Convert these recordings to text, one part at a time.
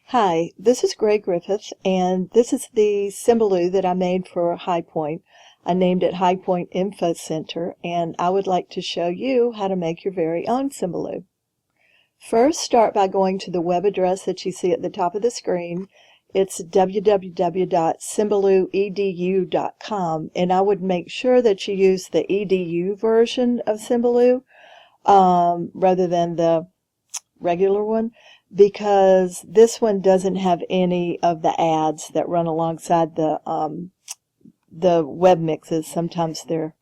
Hi, this is Greg Griffith, and this is the Symbaloo that I made for High Point. I named it High Point Info Center, and I would like to show you how to make your very own Symbaloo. First, start by going to the web address that you see at the top of the screen. It's www.symbalooedu.com, and I would make sure that you use the edu version of Symbaloo rather than the regular one, because this one doesn't have any of the ads that run alongside the web mixes. Sometimes they're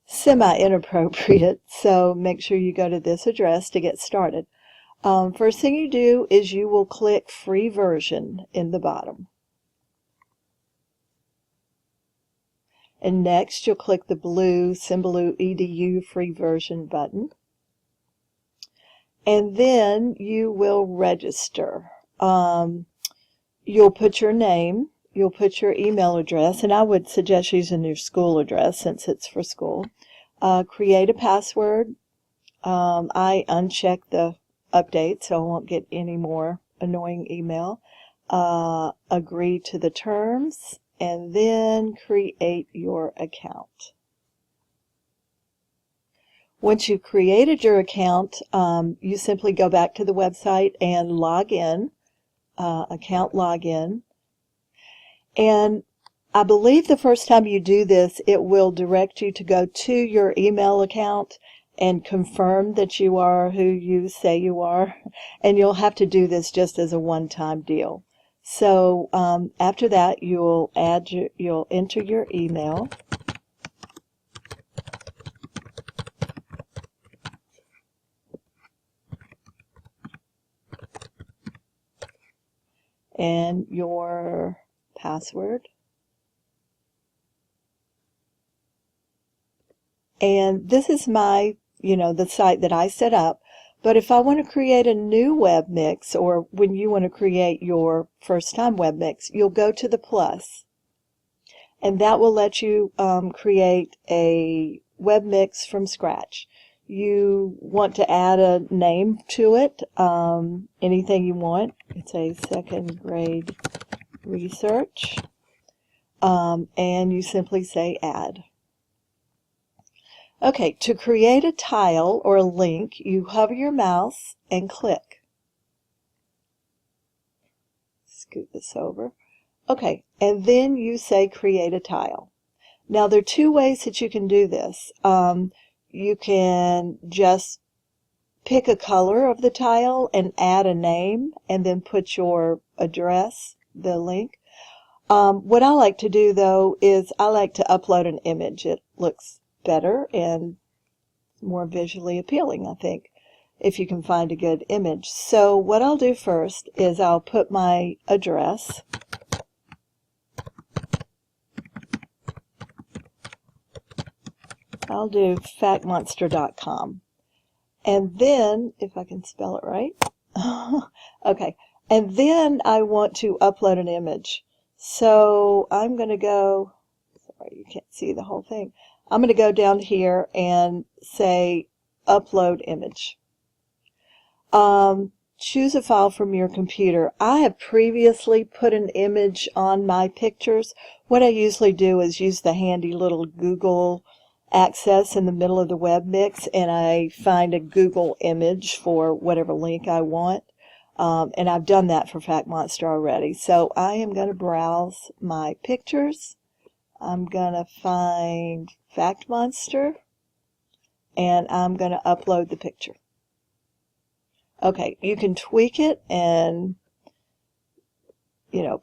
semi-inappropriate, so make sure you go to this address to get started. First thing you do is you will click free version in the bottom. And next you'll click the blue Symbaloo EDU free version button. And then you will register. You'll put your name, you'll put your email address, and I would suggest using your school address since it's for school. Create a password. I uncheck the update so I won't get any more annoying email. Agree to the terms, and then create your account. Once you've created your account, you simply go back to the website and log in, account login. And I believe the first time you do this, it will direct you to go to your email account and confirm that you are who you say you are. And you'll have to do this just as a one-time deal. So after that, you'll enter your email. And your password. And this is my, the site that I set up. But if I want to create a new web mix, or when you want to create your first time web mix, you'll go to the plus. And that will let you create a web mix from scratch. You want to add a name to it, anything you want. It's a second grade research, and you simply say add. Okay, to create a tile or a link, you hover your mouse and click. Scoot this over. Okay, and then you say create a tile. Now there are two ways that you can do this. You can just pick a color of the tile and add a name and then put your address, the link. What I like to do though is I like to upload an image. It looks better and more visually appealing, I think, if you can find a good image. So what I'll do first is I'll put my address. I'll do factmonster.com. And then, if I can spell it right, okay, and then I want to upload an image. So I'm going to go, sorry, you can't see the whole thing. I'm going to go down here and say upload image. Choose a file from your computer. I have previously put an image on my pictures. What I usually do is use the handy little Google access in the middle of the web mix, and I find a Google image for whatever link I want. And I've done that for FactMonster already. So I am going to browse my pictures. I'm going to find FactMonster, and I'm going to upload the picture. Okay, you can tweak it and,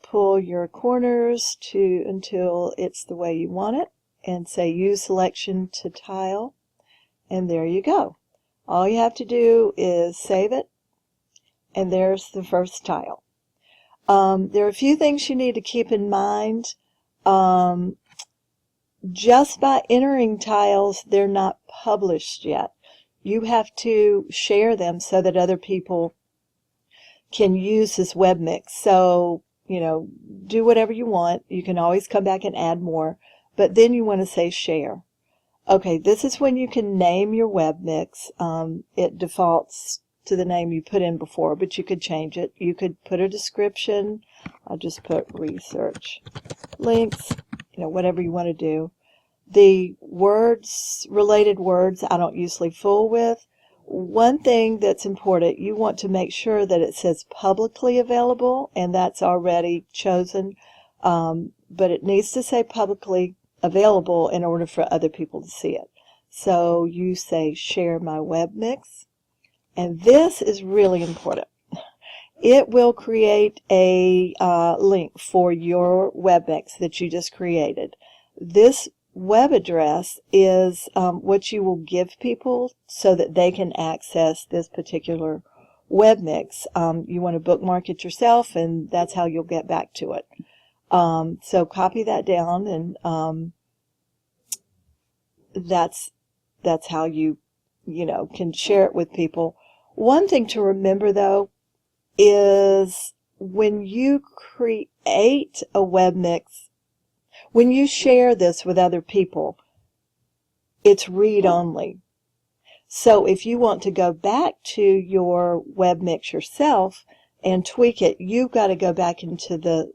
pull your corners until it's the way you want it, and say use selection to tile, and there you go. All you have to do is save it, and there's the first tile. There are a few things you need to keep in mind. Just by entering tiles, they're not published yet. You have to share them so that other people can use this web mix. So, do whatever you want. You can always come back and add more, but then you want to say share. Okay, this is when you can name your web mix. It defaults to the name you put in before, but you could change it. You could put a description. I'll just put research links, whatever you want to do. The words, related words, I don't usually fool with. One thing that's important, you want to make sure that it says publicly available, and that's already chosen, but it needs to say publicly available in order for other people to see it. So you say share my web mix, and this is really important. It will create a link for your web mix that you just created. This web address is what you will give people so that they can access this particular web mix. You want to bookmark it yourself, and that's how you'll get back to it. So copy that down, and that's how you can share it with people. One thing to remember, though, is when you create a web mix, when you share this with other people, it's read-only. So if you want to go back to your web mix yourself and tweak it, you've got to go back into the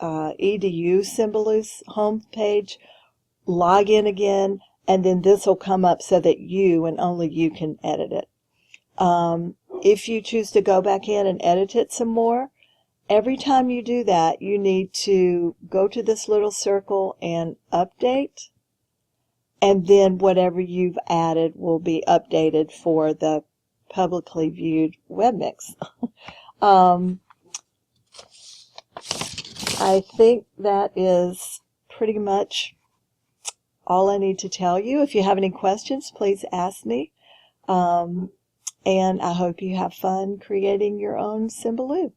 edu Symbaloo home page, log in again, and then this will come up so that you and only you can edit it. If you choose to go back in and edit it some more, every time you do that, you need to go to this little circle and update, and then whatever you've added will be updated for the publicly viewed web mix. I think that is pretty much all I need to tell you. If you have any questions, please ask me. And I hope you have fun creating your own Symbaloo.